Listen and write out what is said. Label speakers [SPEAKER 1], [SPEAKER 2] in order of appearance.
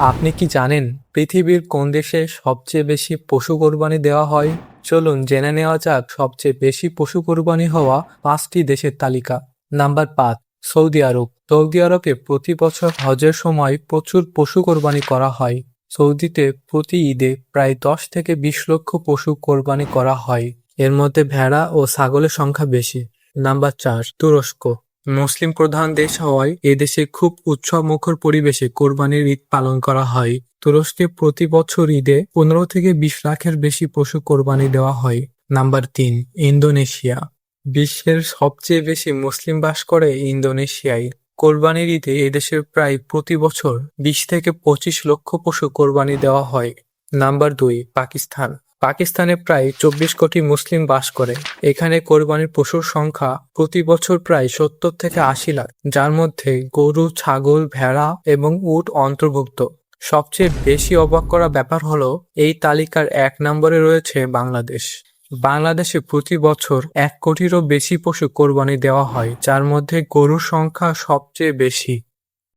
[SPEAKER 1] আপনি কি জানেন পৃথিবীর কোন দেশে সবচেয়ে বেশি পশু কোরবানি দেওয়া হয়? চলুন জেনে নেওয়া যাক সবচেয়ে বেশি পশু কোরবানি হওয়া 5টি দেশের তালিকা। নাম্বার 5, সৌদি আরব। সৌদি আরবে প্রতি বছর হজের সময় প্রচুর পশু কোরবানি করা হয়। সৌদিতে প্রতি ঈদে প্রায় 10 থেকে 20 লক্ষ পশু কোরবানি করা হয়। এর মধ্যে ভেড়া ও ছাগলের সংখ্যা বেশি। নাম্বার 4, তুরস্ক। মুসলিম প্রধান দেশ হওয়ায় এদেশে খুব উৎসবমুখর পরিবেশে কোরবানির ঈদ পালন করা হয়। তুরস্কে প্রতি বছর ঈদে 15 থেকে 20 লাখের বেশি পশু কোরবানি দেওয়া হয়। Number 3, Indonesia. বিশ্বের সবচেয়ে বেশি মুসলিম বাস করে ইন্দোনেশিয়ায়। কোরবানির ঈদে এদেশে প্রায় প্রতি বছর 20 থেকে 25 লক্ষ পশু কোরবানি দেওয়া হয়। নাম্বার 2, পাকিস্তান। পাকিস্তানে প্রায় 24 কোটি মুসলিম বাস করে। এখানে কোরবানির পশুর সংখ্যা প্রতি বছর প্রায় 70 থেকে 80 লাখ, যার মধ্যে গরু, ছাগল, ভেড়া এবং উট অন্তর্ভুক্ত। সবচেয়ে বেশি অবাক করা ব্যাপার হলো এই তালিকার 1 নম্বরে রয়েছে বাংলাদেশ। বাংলাদেশে প্রতি বছর 1 কোটিরও বেশি পশু কোরবানি দেওয়া হয়, যার মধ্যে গরুর সংখ্যা সবচেয়ে বেশি।